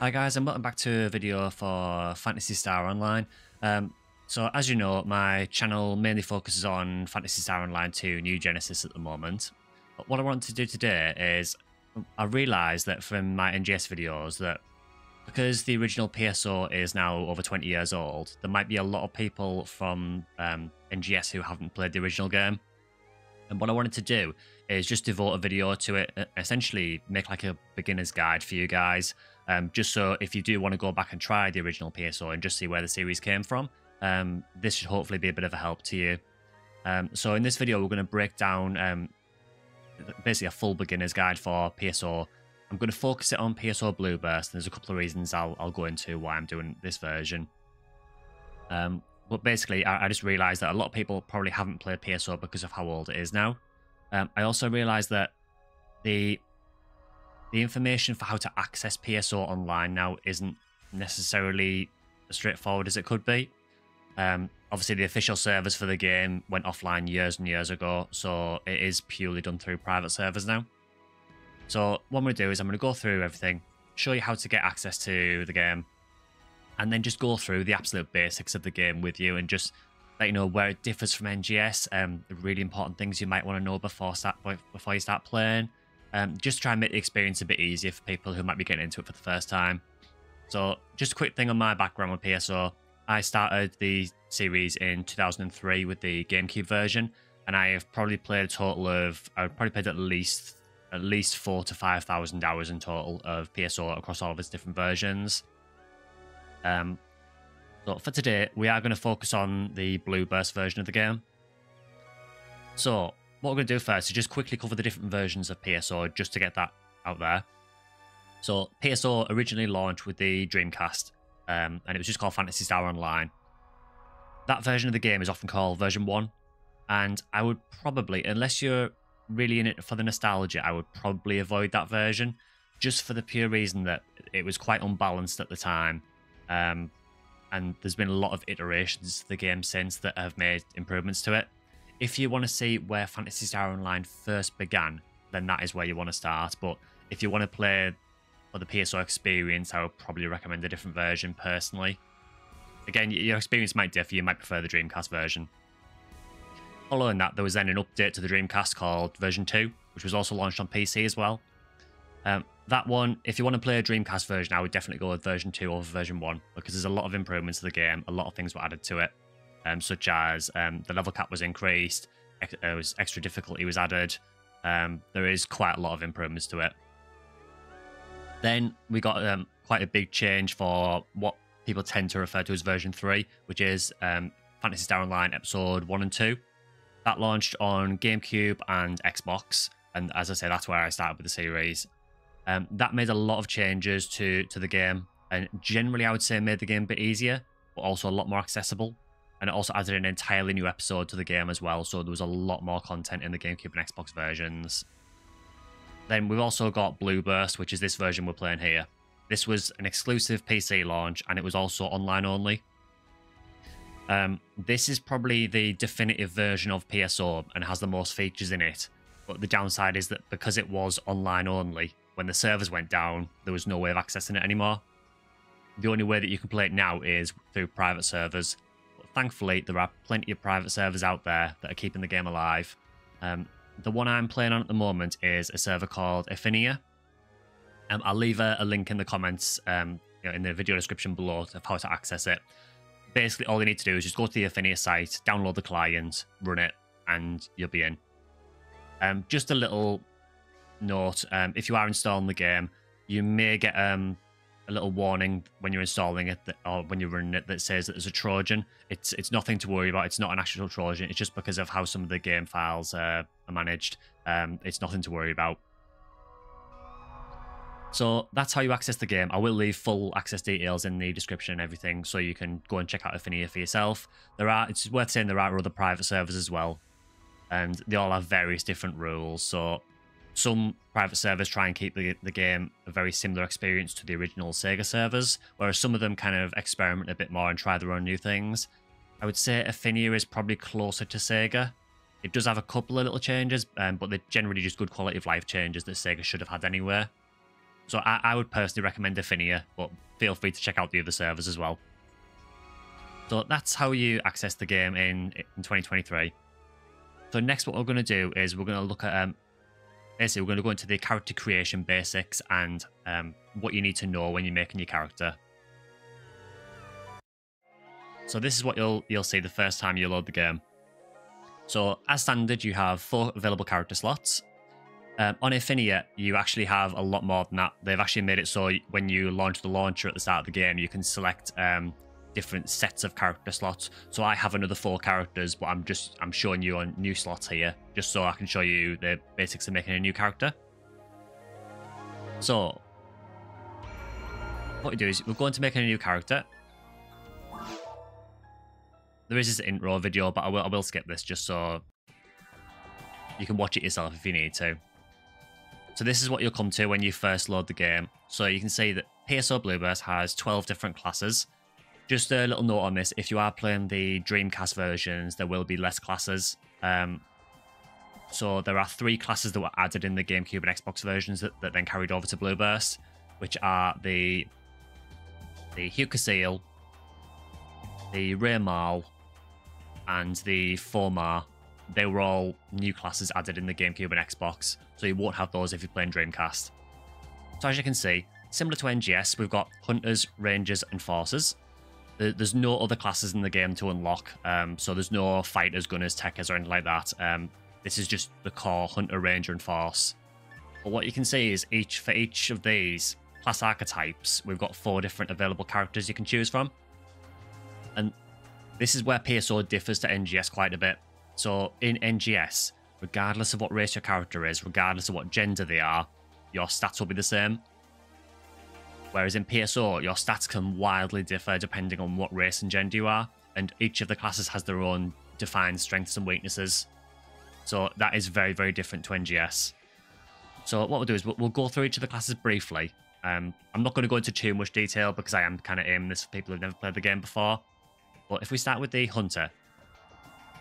Hi guys, and welcome back to a video for Phantasy Star Online. So as you know, my channel mainly focuses on Phantasy Star Online 2 New Genesis at the moment. But what I want to do today is, I realised that from my NGS videos that because the original PSO is now over 20 years old, there might be a lot of people from NGS who haven't played the original game. And what I wanted to do is just devote a video to it, essentially make like a beginner's guide for you guys, just so if you do want to go back and try the original PSO and just see where the series came from, this should hopefully be a bit of a help to you. So in this video, we're going to break down basically a full beginner's guide for PSO. I'm going to focus it on PSO Blueburst, and there's a couple of reasons I'll go into why I'm doing this version. But basically, I just realised that a lot of people probably haven't played PSO because of how old it is now. I also realised that the information for how to access PSO online now isn't necessarily as straightforward as it could be. Obviously, the official servers for the game went offline years and years ago, so it is purely done through private servers now. So what I'm going to do is I'm going to go through everything, show you how to get access to the game, and then just go through the absolute basics of the game with you and just let you know where it differs from NGS, the really important things you might want to know before you start playing. Just try and make the experience a bit easier for people who might be getting into it for the first time. So just a quick thing on my background with PSO. I started the series in 2003 with the GameCube version, and I have probably played a total of, I've probably played at least 4,000 to 5,000 hours in total of PSO across all of its different versions. So for today, we are going to focus on the Blueburst version of the game. So what we're going to do first is just quickly cover the different versions of PSO, just to get that out there. So PSO originally launched with the Dreamcast, and it was just called Phantasy Star Online. That version of the game is often called version 1, and I would probably, unless you're really in it for the nostalgia, I would probably avoid that version, just for the pure reason that it was quite unbalanced at the time. And there's been a lot of iterations to the game since that have made improvements to it. If you want to see where Phantasy Star Online first began, then that is where you want to start. But if you want to play for the PSO experience, I would probably recommend a different version personally. Again, your experience might differ. You might prefer the Dreamcast version. Following that, there was then an update to the Dreamcast called version 2, which was also launched on PC as well. That one, if you want to play a Dreamcast version, I would definitely go with version 2 over version 1, because there's a lot of improvements to the game, a lot of things were added to it, such as the level cap was increased, extra difficulty was added. There is quite a lot of improvements to it. Then we got quite a big change for what people tend to refer to as version 3, which is Phantasy Star Online Episode 1 and 2. That launched on GameCube and Xbox, and as I say, that's where I started with the series. That made a lot of changes to the game, and generally I would say made the game a bit easier, but also a lot more accessible. And it also added an entirely new episode to the game as well, so there was a lot more content in the GameCube and Xbox versions. Then we've also got Blueburst, which is this version we're playing here. This was an exclusive PC launch, and it was also online only. This is probably the definitive version of PSO and has the most features in it, but the downside is that because it was online only, when the servers went down, there was no way of accessing it anymore. The only way that you can play it now is through private servers. But thankfully, there are plenty of private servers out there that are keeping the game alive. The one I'm playing on at the moment is a server called Affinia. I'll leave a link in the comments, in the video description below of how to access it. Basically, all you need to do is just go to the Affinia site, download the client, run it, and you'll be in. Just a little note, if you are installing the game, you may get a little warning when you're installing it or when you're running it that says that there's a Trojan. It's nothing to worry about. It's not an actual Trojan. It's just because of how some of the game files are managed. It's nothing to worry about. So that's how you access the game. I will leave full access details in the description and everything, so you can go and check out Affinia for yourself. It's worth saying there are other private servers as well, and they all have various different rules. So some private servers try and keep the game a very similar experience to the original Sega servers, whereas some of them kind of experiment a bit more and try their own new things. I would say Affinia is probably closer to Sega. It does have a couple of little changes, but they're generally just good quality of life changes that Sega should have had anyway. So I would personally recommend Affinia, but feel free to check out the other servers as well. So that's how you access the game in 2023. So next what we're going to do is we're going to look at, basically we're going to go into the character creation basics and what you need to know when you're making your character. So this is what you'll see the first time you load the game. So as standard, you have 4 available character slots. On Affinia, you actually have a lot more than that. They've actually made it so when you launch the launcher at the start of the game, you can select different sets of character slots. So I have another 4 characters, but I'm showing you on new slots here, just so I can show you the basics of making a new character. So what we do is we're going to make a new character. There is this intro video, but I will skip this just so you can watch it yourself if you need to. So this is what you'll come to when you first load the game. So you can see that PSO Blueburst has 12 different classes. Just a little note on this, if you are playing the Dreamcast versions, there will be less classes. So there are 3 classes that were added in the GameCube and Xbox versions that then carried over to Blueburst, which are the Hucasil, the Raymal, and the Fomar. They were all new classes added in the GameCube and Xbox, so you won't have those if you're playing Dreamcast. So as you can see, similar to NGS, we've got Hunters, Rangers, and Forces. There's no other classes in the game to unlock, so there's no Fighters, Gunners, Techers, or anything like that. This is just the core Hunter, Ranger, and Force. But what you can see is for each of these class archetypes, we've got 4 different available characters you can choose from. And this is where PSO differs to NGS quite a bit. So in NGS, regardless of what race your character is, regardless of what gender they are, your stats will be the same. Whereas in PSO, your stats can wildly differ depending on what race and gender you are, and each of the classes has their own defined strengths and weaknesses. So that is very, very different to NGS. So what we'll do is we'll go through each of the classes briefly. I'm not going to go into too much detail because I am kind of aiming this for people who've never played the game before. But if we start with the Hunter,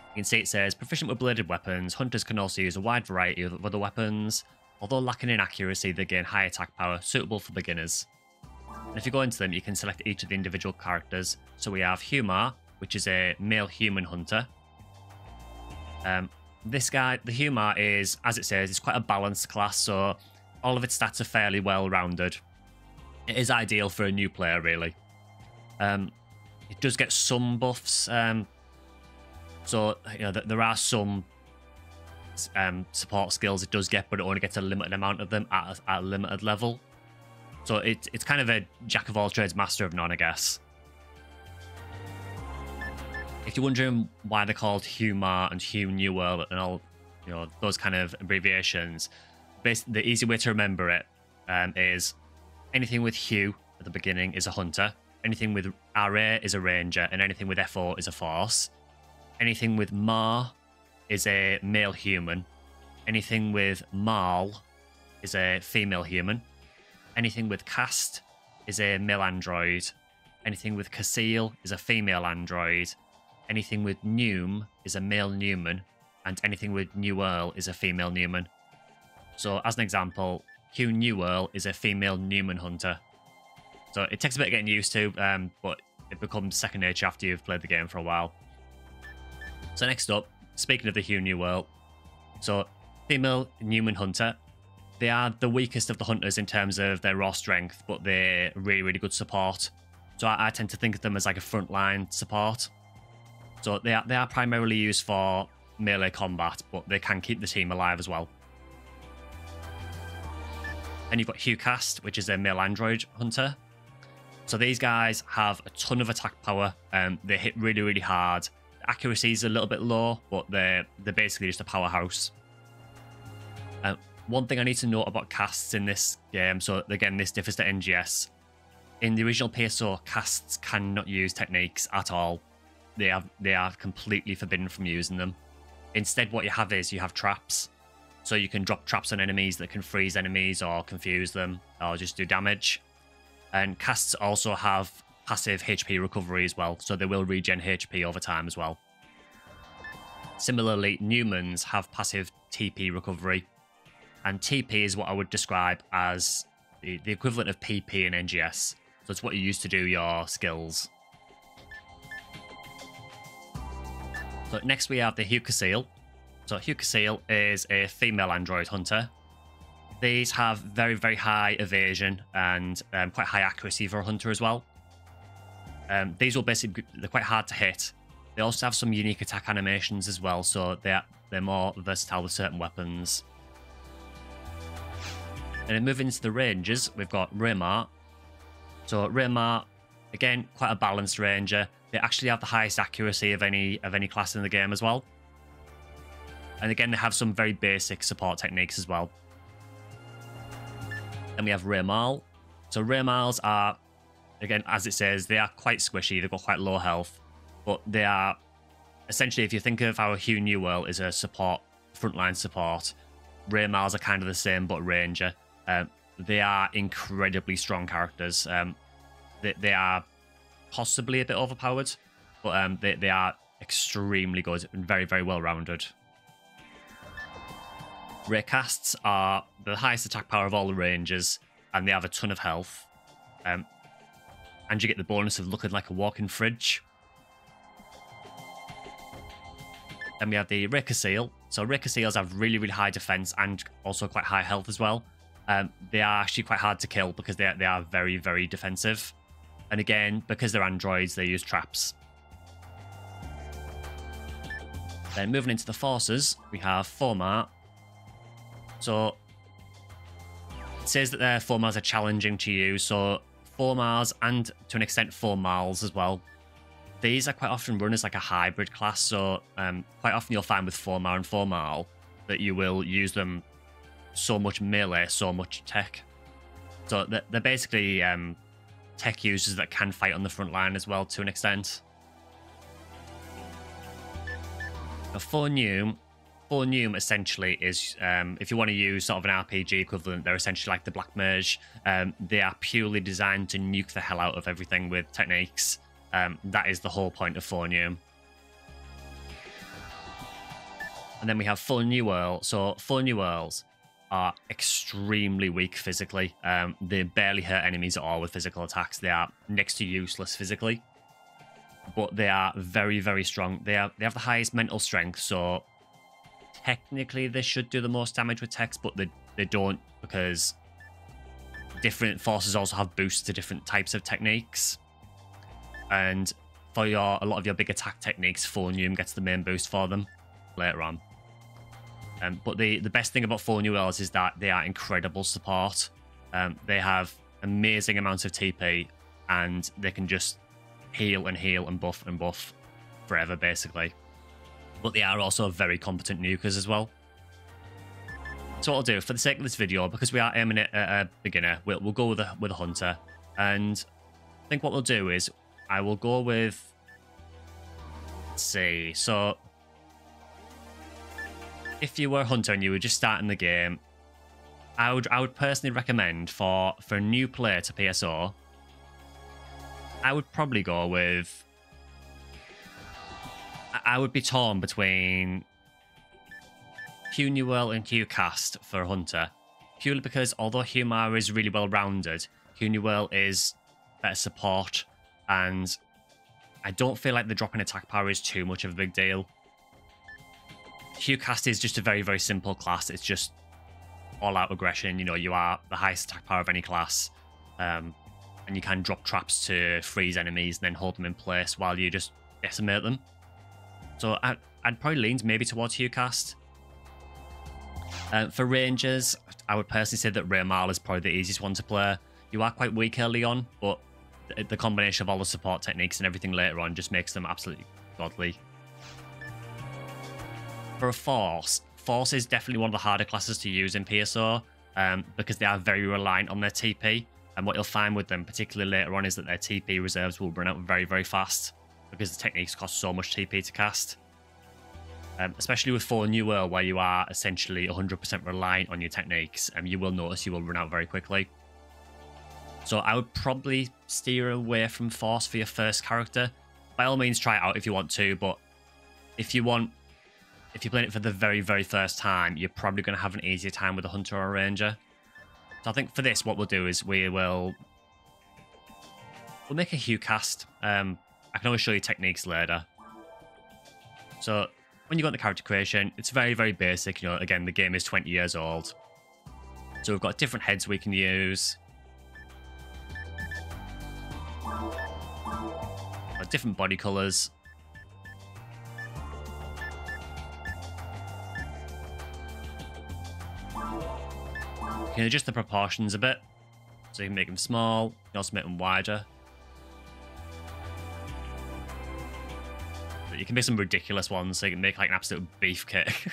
you can see it says, proficient with bladed weapons, Hunters can also use a wide variety of other weapons. Although lacking in accuracy, they gain high attack power, suitable for beginners. And if you go into them, you can select each of the individual characters. So we have Humar, which is a male human hunter. This guy, the Humar, is, as it says, it's quite a balanced class, so all of its stats are fairly well-rounded. It is ideal for a new player, really. It does get some buffs. So, you know, there are some support skills it does get, but it only gets a limited amount of them at a limited level. So it's kind of a jack of all trades, master of none, I guess. If you're wondering why they're called Humar and Hugh Newell and all, you know, those kind of abbreviations, basically the easy way to remember it is anything with Hugh at the beginning is a hunter, anything with RA is a ranger, and anything with FO is a force. Anything with Mar is a male human. Anything with Marl is a female human. Anything with Cast is a male android. Anything with Casil is a female android. Anything with Neum is a male Newman. And anything with Newell is a female Newman. So as an example, Hugh Newell is a female Newman hunter. So it takes a bit of getting used to, but it becomes second nature after you've played the game for a while. So next up, speaking of the Hugh Newell, so female Newman hunter, they are the weakest of the hunters in terms of their raw strength, but they're really, really good support. So I tend to think of them as like a frontline support. So they are primarily used for melee combat, but they can keep the team alive as well. And you've got Hugh Cast, which is a male android hunter. So these guys have a ton of attack power. They hit really, really hard. Accuracy is a little bit low, but they're basically just a powerhouse. One thing I need to note about casts in this game, so again, this differs to NGS. In the original PSO, casts cannot use techniques at all. They are completely forbidden from using them. Instead, what you have is you have traps. So you can drop traps on enemies that can freeze enemies or confuse them or just do damage. And casts also have passive HP recovery as well, so they will regen HP over time as well. Similarly, Newmans have passive TP recovery. And TP is what I would describe as the equivalent of PP and NGS. So it's what you use to do your skills. So next we have the Seal. So Seal is a female android hunter. These have very, very high evasion and quite high accuracy for a hunter as well. These will basically, they're quite hard to hit. They also have some unique attack animations as well, so they're more versatile with certain weapons. And then moving into the ranges, we've got Raymar. So Raymar, again, quite a balanced ranger. They actually have the highest accuracy of any class in the game as well. And again, they have some very basic support techniques as well. Then we have Raymal. So Raymals are, again, as it says, they are quite squishy. They've got quite low health. But they are, essentially, if you think of how Hugh Newell is a support, frontline support, Raymals are kind of the same, but ranger. They are incredibly strong characters. They are possibly a bit overpowered, but they are extremely good and very, very well-rounded. Raycasts are the highest attack power of all the rangers, and they have a ton of health. And you get the bonus of looking like a walking fridge. Then we have the Seal. So Seals have really, really high defense and also quite high health as well. They are actually quite hard to kill because they are very, very defensive. And again, because they're androids, they use traps. Then moving into the forces, we have Formar. So it says that their Formars are challenging to use. So Formars and to an extent Formals as well. These are quite often run as like a hybrid class. So quite often you'll find with Formar and Formal that you will use them so much melee, so much tech. So they're basically tech users that can fight on the front line as well to an extent. Fornum essentially is, if you want to use sort of an RPG equivalent, they're essentially like the Black Mage. They are purely designed to nuke the hell out of everything with techniques. That is the whole point of Fornum. And then we have Fornewell. So Fornewells are extremely weak physically. They barely hurt enemies at all with physical attacks. They are next to useless physically. But they are very, very strong. They have the highest mental strength, so technically they should do the most damage with techs, but they don't, because different forces also have boosts to different types of techniques. And for a lot of your big attack techniques, Fornum gets the main boost for them later on. But the best thing about Fornewells is that they are incredible support. They have amazing amounts of TP, and they can just heal and buff forever, basically. But they are also very competent nukers as well. So what I'll do, for the sake of this video, because we are aiming at a beginner, we'll go with a hunter. And I think what we'll do is, I will go with, let's see, so if you were a hunter and you were just starting the game, I would personally recommend for a new player to PSO, I would probably go with, I would be torn between Hugh Newell and Hugh Cast for a hunter, purely because although Humar is really well rounded, Hugh Newell is better support, and I don't feel like the drop in attack power is too much of a big deal. Hugh Cast is just a very, very simple class. It's just all-out aggression. You know, you are the highest attack power of any class. And you can drop traps to freeze enemies and then hold them in place while you just decimate them. So I'd probably lean maybe towards Hugh Cast. For Rangers, I would personally say that Raymal is probably the easiest one to play. You are quite weak early on, but the combination of all the support techniques and everything later on just makes them absolutely godly. For a Force is definitely one of the harder classes to use in PSO, because they are very reliant on their TP. And what you'll find with them, particularly later on, is that their TP reserves will run out very, very fast, because the techniques cost so much TP to cast. Especially with Fornewell, where you are essentially 100% reliant on your techniques, you will notice you will run out very quickly. So I would probably steer away from Force for your first character. By all means, try it out if you want to, but if you're playing it for the very, very first time, you're probably going to have an easier time with a Hunter or a Ranger. So I think for this, what we'll do is we'll make a hue cast. I can always show you techniques later. So when you got the character creation, it's very, very basic. You know, again, the game is 20 years old. So we've got different heads we can use. Got different body colors. You can adjust the proportions a bit. So you can make them small, you can also make them wider. But you can make some ridiculous ones, so you can make like an absolute beefcake.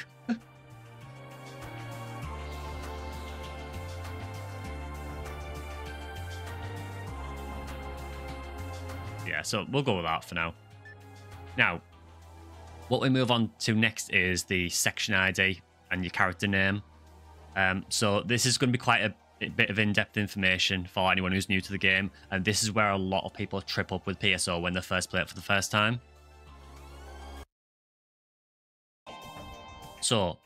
Yeah, so we'll go with that for now. Now, what we move on to next is the section ID and your character name. So this is going to be quite a bit of in-depth information for anyone who's new to the game, and this is where a lot of people trip up with PSO when they first play it for the first time. So,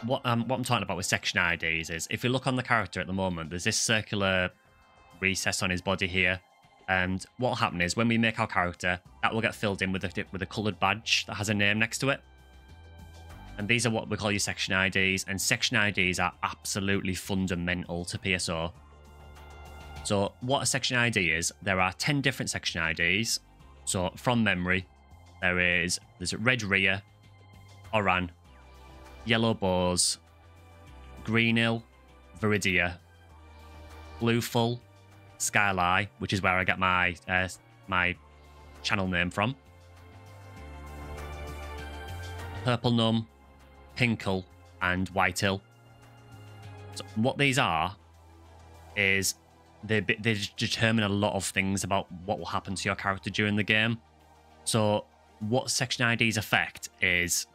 what I'm talking about with section IDs is, if you look on the character at the moment, there's this circular recess on his body here, and what will happen is when we make our character, that will get filled in with a coloured badge that has a name next to it. And these are what we call your section IDs, and section IDs are absolutely fundamental to PSO. So what a section ID is, there are 10 different section IDs. So from memory, there's red rear, Oran, yellow bows, green hill, Viridia, blue full, Skyline, which is where I get my my channel name from, purple num, Pinkle, and White Hill. So what these are is they determine a lot of things about what will happen to your character during the game. So what section IDs affect is,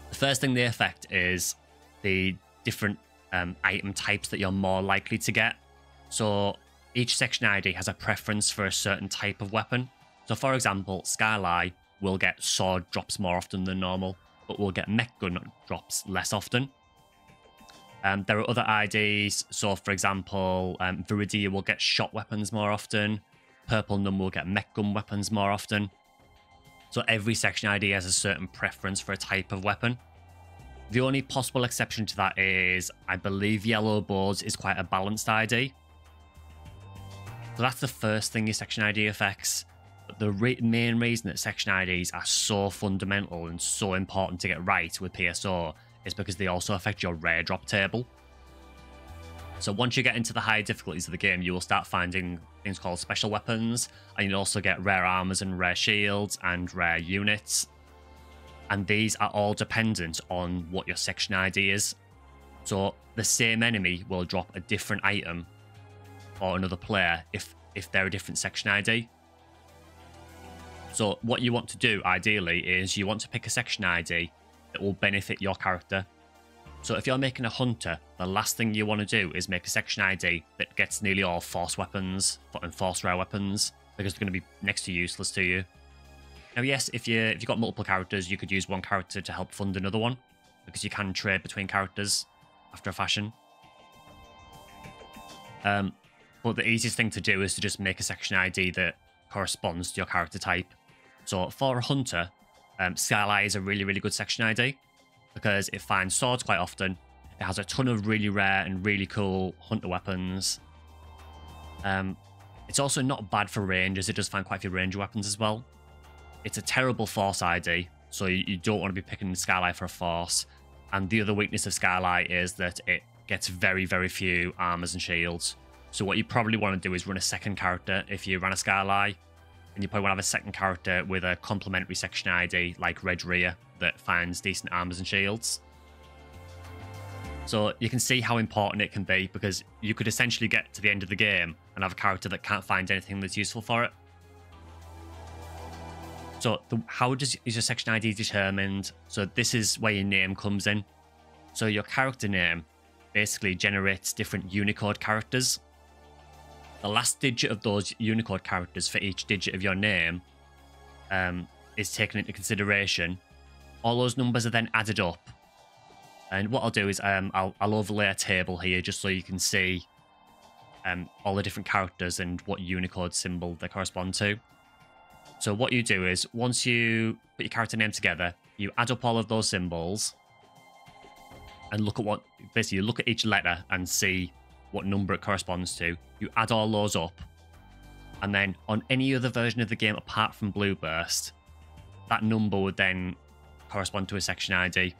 the first thing they affect is the different item types that you're more likely to get. So each section ID has a preference for a certain type of weapon. So for example, Skyline will get sword drops more often than normal, but we'll get mech gun drops less often. There are other IDs. So, for example, Viridia will get shot weapons more often. Purple Num will get mech gun weapons more often. So every section ID has a certain preference for a type of weapon. The only possible exception to that is, I believe, Yellow Bows is quite a balanced ID. So that's the first thing your section ID affects. But the main reason that section IDs are so fundamental and so important to get right with PSO is because they also affect your rare drop table. So once you get into the higher difficulties of the game, you will start finding things called special weapons, and you'll also get rare armors and rare shields and rare units. And these are all dependent on what your section ID is. So the same enemy will drop a different item for another player if they're a different section ID. So what you want to do, ideally, is you want to pick a section ID that will benefit your character. So if you're making a hunter, the last thing you want to do is make a section ID that gets nearly all force weapons and force rare weapons, because they're going to be next to useless to you. Now, yes, if you've got multiple characters, you could use one character to help fund another one, because you can trade between characters after a fashion. But the easiest thing to do is to just make a section ID that corresponds to your character type. So for a hunter, Skyline is a really, really good section ID because it finds swords quite often. It has a ton of really rare and really cool hunter weapons. It's also not bad for rangers. It does find quite a few ranger weapons as well. It's a terrible force ID, so you don't want to be picking Skyline for a force. And the other weakness of Skyline is that it gets very, very few armors and shields. So what you probably want to do is run a second character if you run a Skyline. And you probably want to have a second character with a complementary section ID like Red Rear that finds decent armors and shields. So you can see how important it can be, because you could essentially get to the end of the game and have a character that can't find anything that's useful for it. So how is your section ID determined? So this is where your name comes in. So your character name basically generates different Unicode characters. The last digit of those Unicode characters for each digit of your name is taken into consideration. All those numbers are then added up And what I'll do is I'll overlay a table here just so you can see all the different characters and what Unicode symbol they correspond to. So what you do is, once you put your character name together, you add up all of those symbols and look at basically you look at each letter and see what number it corresponds to. You add all those up, and then on any other version of the game apart from Blueburst, that number would then correspond to a section ID.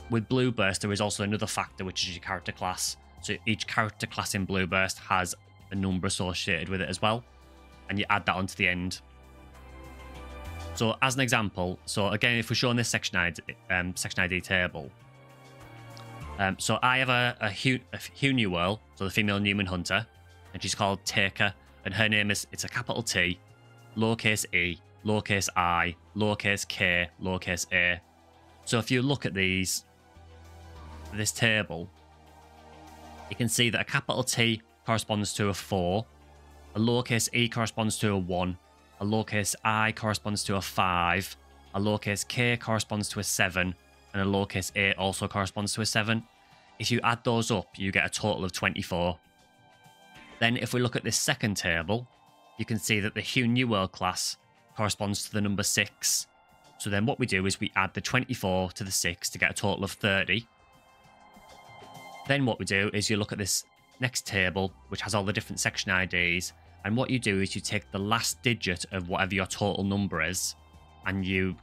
With Blueburst, there is also another factor, which is your character class. So each character class in Blueburst has a number associated with it as well, and you add that onto the end. So as an example, so again, if we're showing this section ID table, so I have a Hugh Newell, so the female Newman Hunter, and she's called Taker, and her name it's a capital T, lowercase e, lowercase I, lowercase k, lowercase a. So if you look at this table, you can see that a capital T corresponds to a 4, a lowercase e corresponds to a 1, a lowercase I corresponds to a 5, a lowercase k corresponds to a 7, and a lowercase a also corresponds to a 7. If you add those up, you get a total of 24. Then if we look at this second table, you can see that the Hugh Newell class corresponds to the number 6. So then what we do is we add the 24 to the 6 to get a total of 30. Then what we do is you look at this next table, which has all the different section IDs, and what you do is you take the last digit of whatever your total number is, and you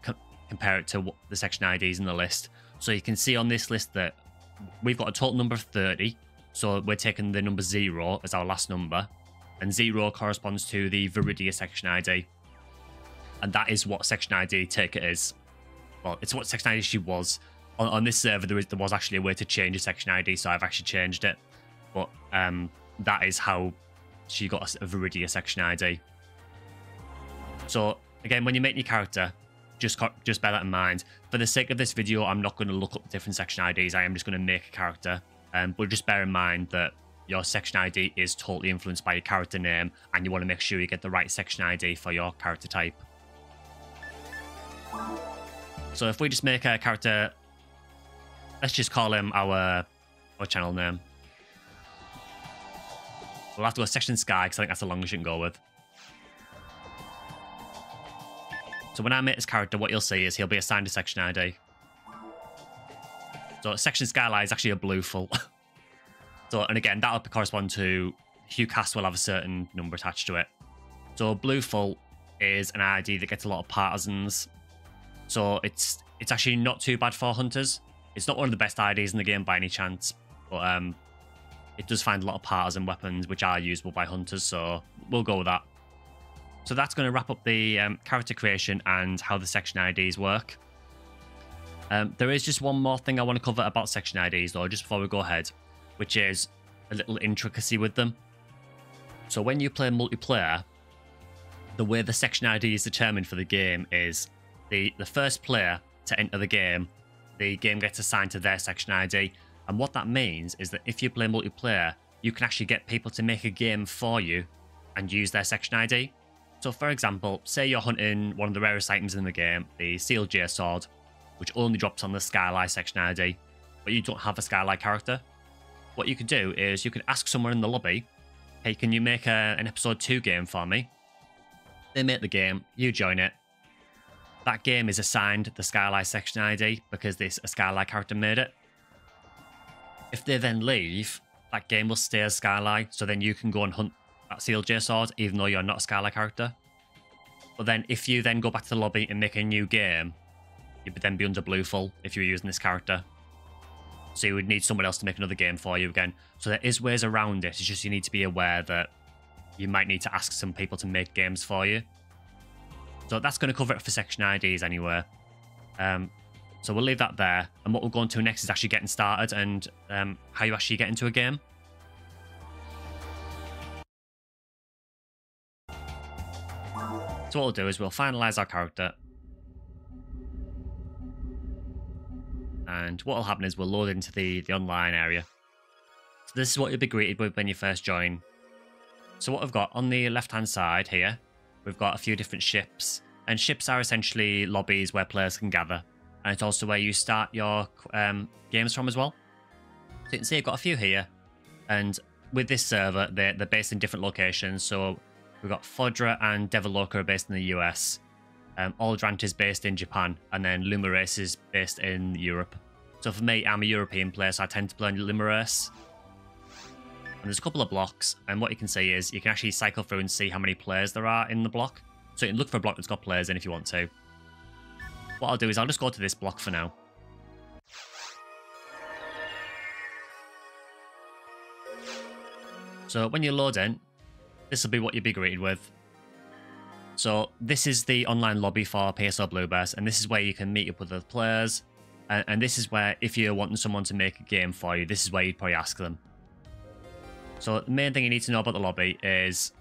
compare it to the section IDs in the list. So you can see on this list that we've got a total number of 30, so we're taking the number 0 as our last number, and 0 corresponds to the Viridia section ID. And that is what section ID Taker is. Well, it's what section ID she was. On this server, there was actually a way to change a section ID, so I've actually changed it. But that is how she got a Viridia section ID. So again, when you make your character, just bear that in mind. For the sake of this video, I'm not going to look up different section IDs. I am just going to make a character. But just bear in mind that your section ID is totally influenced by your character name, and you want to make sure you get the right section ID for your character type. So if we just make a character, let's just call him our channel name. We'll have to go Section Sky, because I think that's the longest you can go with. So when I make this character, what you'll see is he'll be assigned a section ID. So Section Skyline is actually a blue full. So, and again, that'll correspond to Hugh Cast will have a certain number attached to it. So blue full is an ID that gets a lot of partisans. So it's actually not too bad for hunters. It's not one of the best IDs in the game by any chance, but it does find a lot of partisan weapons which are usable by hunters, so we'll go with that. So that's going to wrap up the character creation and how the section IDs work. There is just one more thing I want to cover about section IDs though, just before we go ahead, which is a little intricacy with them. So when you play multiplayer, the way the section ID is determined for the game is the first player to enter the game gets assigned to their section ID. And what that means is that if you play multiplayer, you can actually get people to make a game for you and use their section ID. So for example, say you're hunting one of the rarest items in the game, the Sealed J Sword, which only drops on the Skylight section ID, but you don't have a Skylight character. What you could do is you could ask someone in the lobby, hey, can you make an episode 2 game for me? They make the game, you join it. That game is assigned the Skylight section ID because a Skylight character made it. If they then leave, that game will stay as Skylight, so then you can go and hunt that Sealed J Sword, even though you're not a Skylight character. But then if you then go back to the lobby and make a new game, you would then be under blue full if you were using this character. So you would need someone else to make another game for you again. So there is ways around it, it's just you need to be aware that you might need to ask some people to make games for you. So that's going to cover it for section IDs anyway. So we'll leave that there. And what we'll go on to next is actually getting started and how you actually get into a game. So what we'll do is we'll finalize our character. And what will happen is we'll load into the online area. So this is what you'll be greeted with when you first join. So what I've got on the left-hand side here, we've got a few different ships. And ships are essentially lobbies where players can gather. and it's also where you start your games from as well. So you can see I've got a few here, and with this server, they're based in different locations. So we've got Fodra and Devaloka are based in the US, Aldrant is based in Japan, and then Lumerace is based in Europe. So for me, I'm a European player, so I tend to play on Lumerace. And there's a couple of blocks, and what you can see is you can actually cycle through and see how many players there are in the block. So you can look for a block that's got players in if you want to. What I'll do is I'll just go to this block for now. So when you load in, this will be what you'll be greeted with. So this is the online lobby for PSO Bluebears, and this is where you can meet up with other players. And this is where, if you're wanting someone to make a game for you, this is where you'd probably ask them. So the main thing you need to know about the lobby is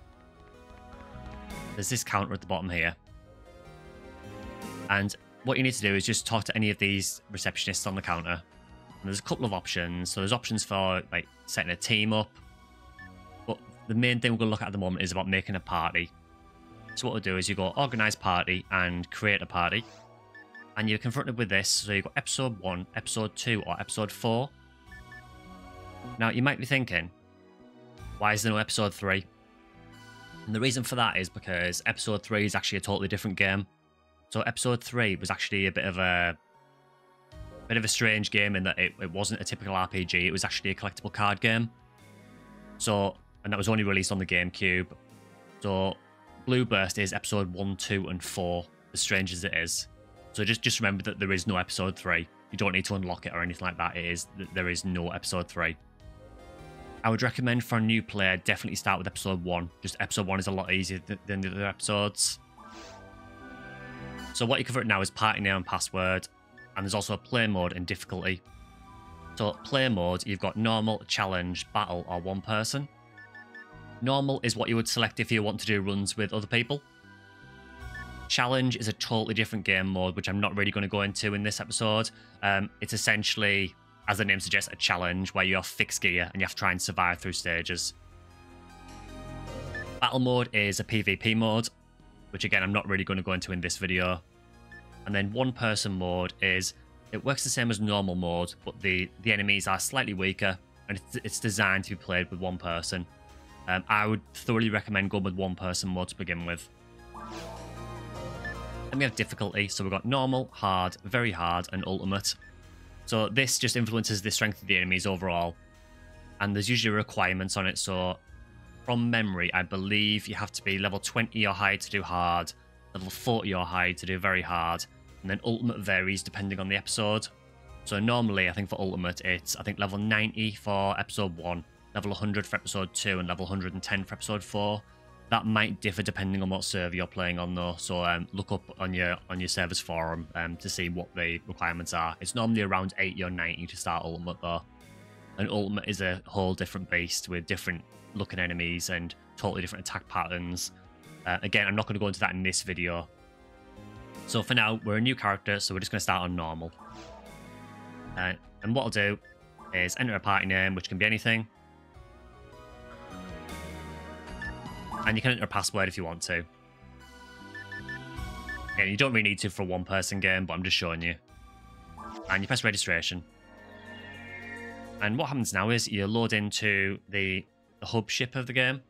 there's this counter at the bottom here. And what you need to do is just talk to any of these receptionists on the counter. And there's a couple of options. So there's options for like setting a team up. But the main thing we're going to look at the moment is about making a party. So what we'll do is you go organize party and create a party. And you're confronted with this. So you've got episode 1, episode 2, or episode 4. Now you might be thinking, why is there no episode 3? And the reason for that is because episode 3 is actually a totally different game. So episode 3 was actually a bit of a strange game in that it wasn't a typical RPG. It was actually a collectible card game. So, and that was only released on the GameCube. So Blue Burst is episode 1, 2, and 4, as strange as it is. So just remember that there is no episode 3. You don't need to unlock it or anything like that. There is no episode 3. I would recommend for a new player, definitely start with episode 1. Just episode 1 is a lot easier than the other episodes. So what you convert now is party name and password. And there's also a play mode and difficulty. So play mode, you've got normal, challenge, battle, or one person. Normal is what you would select if you want to do runs with other people. Challenge is a totally different game mode, which I'm not really going to go into in this episode. It's essentially, as the name suggests, a challenge where you have fixed gear and you have to try and survive through stages. Battle mode is a PvP mode, which again, I'm not really going to go into in this video. And then one person mode is, it works the same as normal mode, but the enemies are slightly weaker and it's designed to be played with one person. I would thoroughly recommend going with one person mode to begin with. Then we have difficulty, so we've got normal, hard, very hard, and ultimate. So this just influences the strength of the enemies overall. And there's usually requirements on it, so from memory, I believe you have to be level 20 or higher to do hard, level 40 or higher to do very hard, and then ultimate varies depending on the episode. So normally, I think for ultimate, it's I think level 90 for episode 1, level 100 for episode 2, and level 110 for episode 4. That might differ depending on what server you're playing on though, so look up on your server's forum to see what the requirements are. It's normally around 80 or 90 to start ultimate though. And ultimate is a whole different beast with different looking enemies and totally different attack patterns. Again, I'm not going to go into that in this video. So for now, we're a new character, so we're just going to start on normal. And what I'll do is enter a party name, which can be anything. And you can enter a password if you want to. And you don't really need to for a one-person game, but I'm just showing you. And you press registration. And what happens now is you load into the hub ship of the game.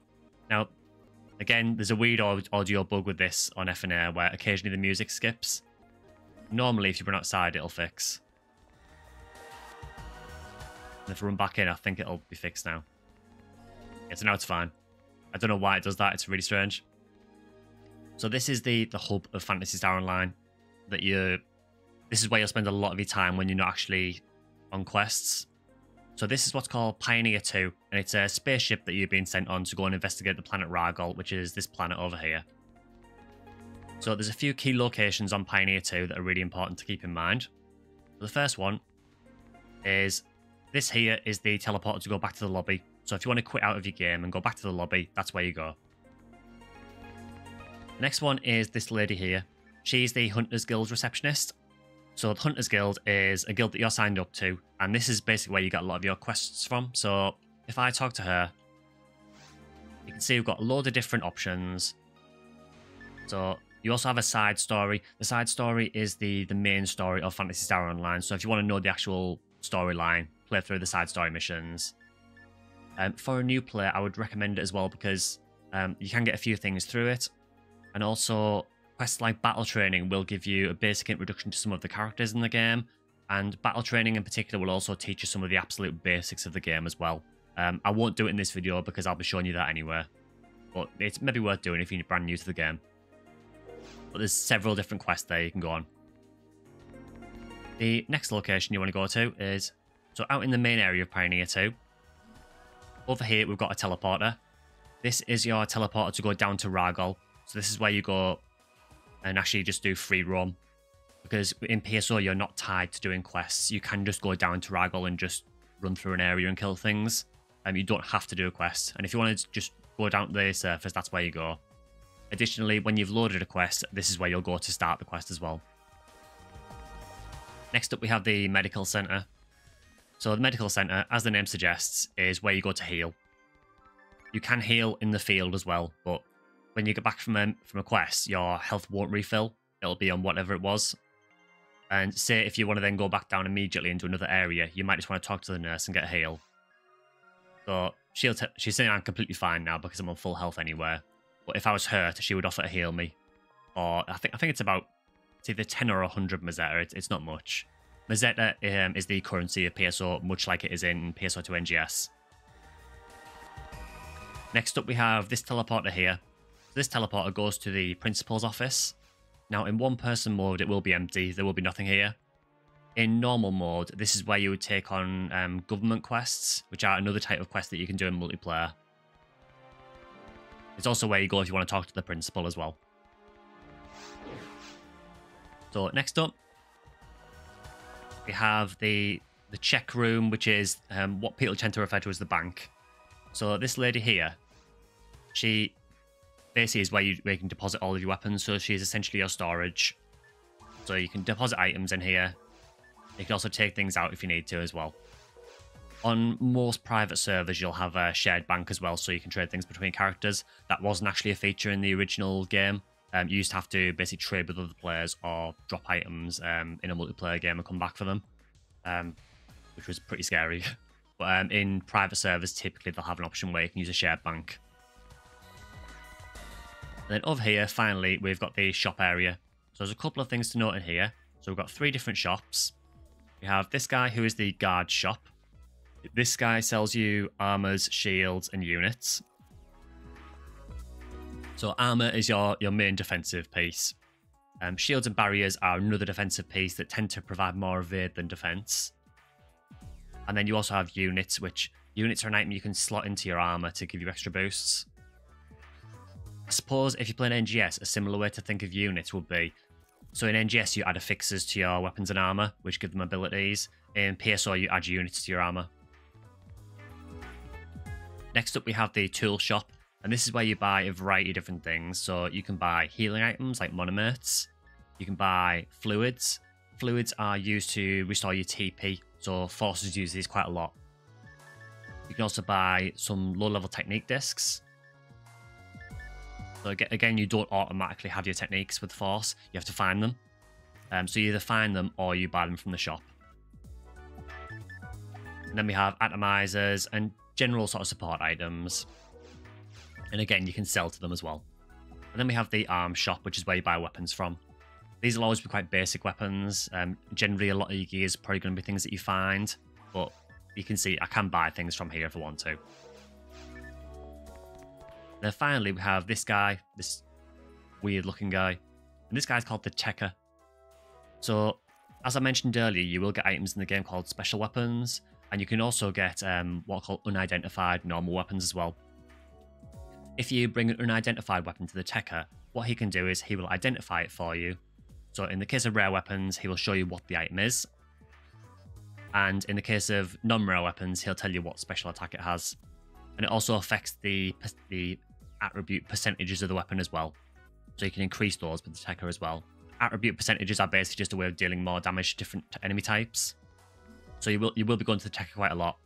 Now, again, there's a weird audio bug with this on FNA where occasionally the music skips. Normally, if you run outside, it'll fix. And if I run back in, I think it'll be fixed now. Yeah, so now it's fine. I don't know why it does that. It's really strange. So this is the hub of Phantasy Star Online. This is where you'll spend a lot of your time when you're not actually on quests. So this is what's called Pioneer 2, and it's a spaceship that you're being sent on to go and investigate the planet Ragol, which is this planet over here. So there's a few key locations on Pioneer 2 that are really important to keep in mind. The first one is this here is the teleporter to go back to the lobby. So if you want to quit out of your game and go back to the lobby, that's where you go. The next one is this lady here. She's the Hunters Guild receptionist. So the Hunters Guild is a guild that you're signed up to, and this is basically where you get a lot of your quests from. So if I talk to her, you can see we've got a load of different options. So You also have a side story. The side story is the main story of Phantasy Star Online. So if you want to know the actual storyline, play through the side story missions. For a new player, I would recommend it as well because you can get a few things through it. And also, quests like Battle Training will give you a basic introduction to some of the characters in the game. And Battle Training in particular will also teach you some of the absolute basics of the game as well. I won't do it in this video because I'll be showing you that anyway. But it's maybe worth doing if you're brand new to the game. But there's several different quests there you can go on. The next location you want to go to is, so out in the main area of Pioneer 2. Over here we've got a teleporter. This is your teleporter to go down to Ragol. So this is where you go and actually just do free roam. Because in PSO you're not tied to doing quests. You can just go down to Ragol and just run through an area and kill things. You don't have to do a quest. And if you want to just go down to the surface, that's where you go. Additionally, when you've loaded a quest, this is where you'll go to start the quest as well. Next up, we have the medical center. So the medical center, as the name suggests, is where you go to heal. You can heal in the field as well, but when you get back from a quest, your health won't refill. It'll be on whatever it was. And say if you want to then go back down immediately into another area, you might just want to talk to the nurse and get a heal. So she's saying I'm completely fine now because I'm on full health anywhere. But if I was hurt, she would offer to heal me. Or I think it's either 10 or 100 Mazetta. It's not much. Mazetta is the currency of PSO, much like it is in PSO2 NGS. Next up, we have this teleporter here. This teleporter goes to the principal's office. Now, in one-person mode, it will be empty. There will be nothing here. In normal mode, this is where you would take on government quests, which are another type of quest that you can do in multiplayer. It's also where you go if you want to talk to the principal as well. So next up, we have the check room, which is what people tend to refer to as the bank. So this lady here, she basically is where you can deposit all of your weapons. So she is essentially your storage. So you can deposit items in here. You can also take things out if you need to as well. On most private servers, you'll have a shared bank as well, so you can trade things between characters. That wasn't actually a feature in the original game. You used to have to basically trade with other players or drop items in a multiplayer game and come back for them, which was pretty scary. But in private servers, typically they'll have an option where you can use a shared bank. And then over here, finally, we've got the shop area. So there's a couple of things to note in here. So we've got 3 different shops. We have this guy who is the guard shop. This guy sells you armors, shields, and units. So armor is your main defensive piece. Shields and barriers are another defensive piece that tend to provide more evade than defense. And then you also have units, which units are an item you can slot into your armor to give you extra boosts. I suppose if you play in NGS, a similar way to think of units would be, so in NGS you add affixes to your weapons and armor, which give them abilities. In PSO you add units to your armor. Next up we have the tool shop, and this is where you buy a variety of different things. So you can buy healing items like monomates, you can buy fluids. Fluids are used to restore your TP, so forces use these quite a lot. You can also buy some low-level technique discs. So again, you don't automatically have your techniques with Force, you have to find them. So you either find them or you buy them from the shop. And then we have atomizers and general sort of support items. And again, you can sell to them as well. And then we have the arms shop, which is where you buy weapons from. These will always be quite basic weapons. Generally, a lot of your gear is probably going to be things that you find. But you can see I can buy things from here if I want to. Then finally, we have this guy, this weird-looking guy. And this guy's called the Checker. So, as I mentioned earlier, you will get items in the game called special weapons. And you can also get what are called unidentified normal weapons as well. If you bring an unidentified weapon to the Checker, what he can do is he will identify it for you. So in the case of rare weapons, he will show you what the item is. And in the case of non-rare weapons, he'll tell you what special attack it has. And it also affects the attribute percentages of the weapon as well. So you can increase those with the Checker as well. Attribute percentages are basically just a way of dealing more damage to different enemy types. So you will be going to the Checker quite a lot.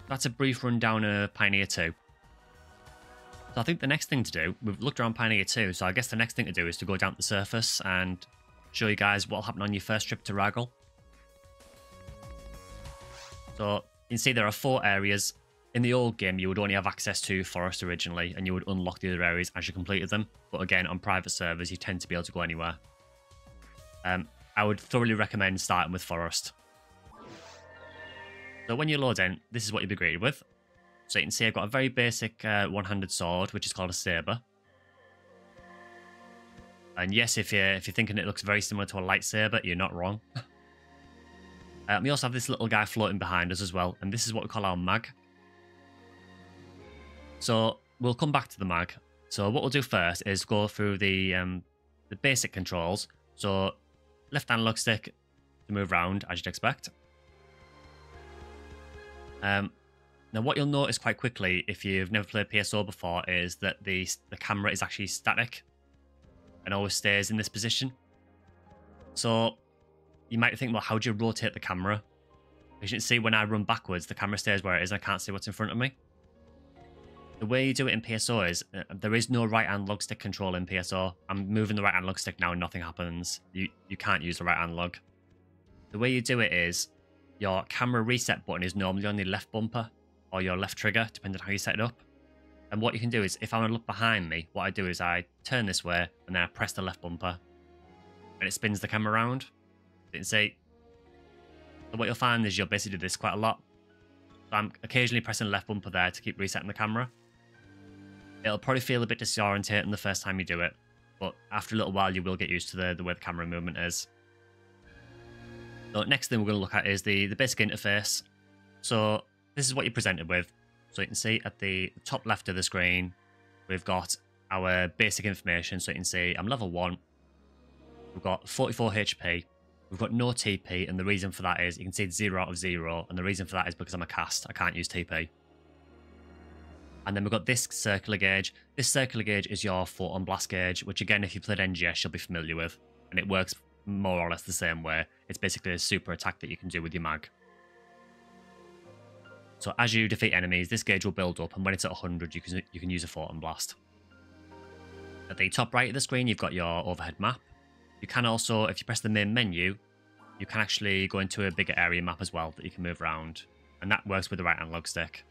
That's a brief rundown of Pioneer 2. So I think the next thing to do, we've looked around Pioneer 2, so I guess the next thing to do is to go down to the surface and show you guys what will happen on your first trip to Ragol. So you can see there are 4 areas. In the old game, you would only have access to Forest originally, and you would unlock the other areas as you completed them. But again, on private servers, you tend to be able to go anywhere. I would thoroughly recommend starting with Forest. So when you load in, this is what you'll be greeted with. So you can see I've got a very basic one-handed sword, which is called a saber. And yes, if you're thinking it looks very similar to a lightsaber, you're not wrong. We also have this little guy floating behind us as well, and this is what we call our mag. So we'll come back to the mag. So what we'll do first is go through the basic controls. So left analog stick to move around, as you'd expect. Now, what you'll notice quite quickly, if you've never played PSO before, is that the camera is actually static and always stays in this position. So you might think, well, how do you rotate the camera? As you can see, when I run backwards, the camera stays where it is and I can't see what's in front of me. The way you do it in PSO is, there is no right analog stick control in PSO. I'm moving the right analog stick now and nothing happens. You can't use the right analog. The way you do it is, your camera reset button is normally on the left bumper or your left trigger, depending on how you set it up. And what you can do is, if I want to look behind me, what I do is I turn this way and then I press the left bumper and it spins the camera around. You can see. So what you'll find is you'll basically do this quite a lot. So I'm occasionally pressing the left bumper there to keep resetting the camera. It'll probably feel a bit disorientating the first time you do it, but after a little while you will get used to the way the camera movement is. So next thing we're going to look at is the basic interface. So this is what you're presented with. So you can see at the top left of the screen, we've got our basic information. So you can see I'm level 1. We've got 44 HP. We've got no TP, and the reason for that is you can see it's 0 out of 0, and the reason for that is because I'm a cast. I can't use TP. And then we've got this circular gauge. This circular gauge is your photon blast gauge, which again, if you played NGS, you'll be familiar with. And it works more or less the same way. It's basically a super attack that you can do with your mag. So as you defeat enemies, this gauge will build up, and when it's at 100, you can use a photon blast. At the top right of the screen, you've got your overhead map. You can also, if you press the main menu, you can actually go into a bigger area map as well that you can move around. And that works with the right analog stick.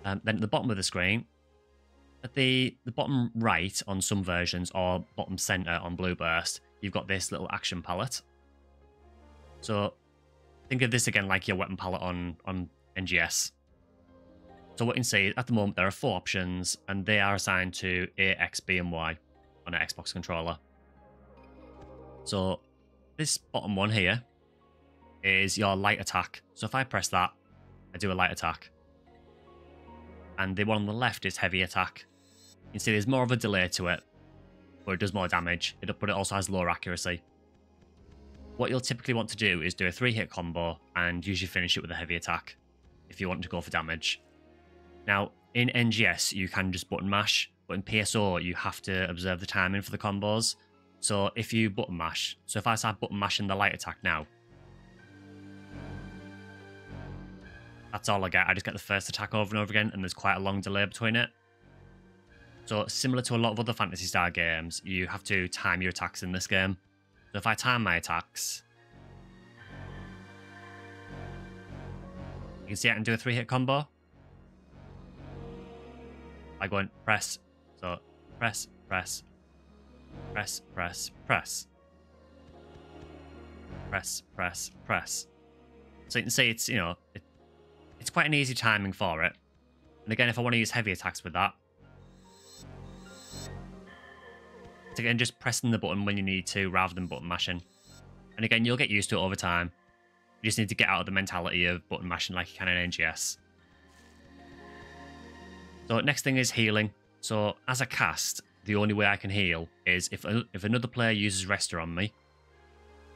Then at the bottom of the screen, at the bottom right on some versions, or bottom center on Blue Burst, you've got this little action palette. So think of this again like your weapon palette on NGS. So what you can see, at the moment, there are 4 options, and they are assigned to A, X, B, and Y on an Xbox controller. So this bottom one here is your light attack. So if I press that, I do a light attack. And the one on the left is heavy attack. You can see there's more of a delay to it, but it does more damage. But it also has lower accuracy. What you'll typically want to do is do a 3-hit combo and usually finish it with a heavy attack if you want to go for damage. Now, in NGS, you can just button mash, but in PSO, you have to observe the timing for the combos. So if you button mash, so if I start button mashing the light attack now, that's all I get. I just get the first attack over and over again, and there's quite a long delay between it. So similar to a lot of other Phantasy Star games, you have to time your attacks in this game. So if I time my attacks, you can see I can do a 3-hit combo. I go and press, so press, press, press, press, press, press, press, press. So you can see it's, it's quite an easy timing for it. And again, if I want to use heavy attacks with that, it's again just pressing the button when you need to rather than button mashing. And again, you'll get used to it over time. You just need to get out of the mentality of button mashing like you can in NGS. So next thing is healing. So as a cast, the only way I can heal is if another player uses Rester on me,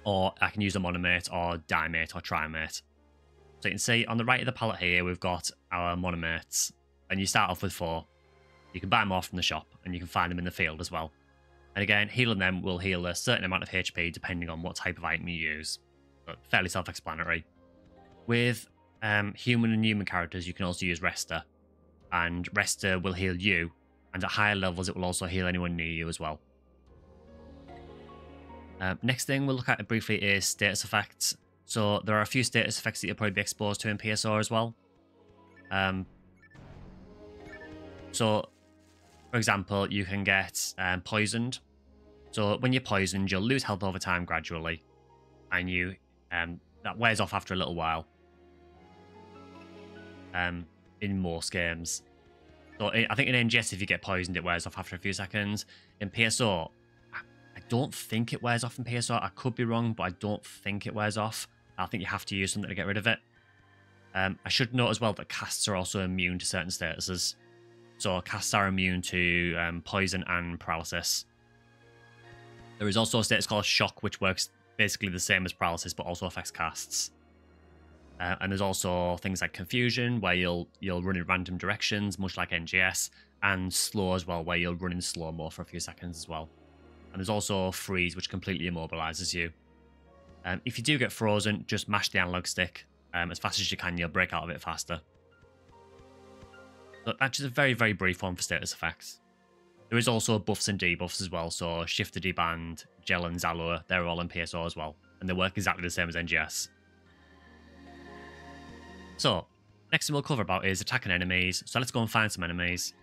or I can use a monomate or dimate or trimate. So you can see on the right of the palette here, we've got our monomates, and you start off with 4. You can buy them off from the shop, and you can find them in the field as well. And again, healing them will heal a certain amount of HP depending on what type of item you use. But fairly self-explanatory. With human and human characters, you can also use Rester. And Rester will heal you, and at higher levels, it will also heal anyone near you as well. Next thing we'll look at briefly is status effects. So there are a few status effects that you'll probably be exposed to in PSO as well. So, for example, you can get poisoned. So when you're poisoned, you'll lose health over time gradually, and that wears off after a little while. In most games. So I think in NGS, if you get poisoned, it wears off after a few seconds. In PSO, I don't think it wears off in PSO. I could be wrong, but I don't think it wears off. I think you have to use something to get rid of it. I should note as well that casts are also immune to certain statuses. So casts are immune to poison and paralysis. There is also a status called Shock, which works basically the same as paralysis, but also affects casts. And there's also things like Confusion, where you'll run in random directions, much like NGS, and Slow as well, where you'll run in slow-mo for a few seconds as well. And there's also Freeze, which completely immobilizes you. If you do get frozen, just mash the analog stick as fast as you can. You'll break out of it faster. So that's just a very, very brief one for status effects. There is also buffs and debuffs as well. So Shifter, Deband, Gel, and Zalor, they're all in PSO as well. And they work exactly the same as NGS. So, next thing we'll cover about is attacking enemies. So let's go and find some enemies.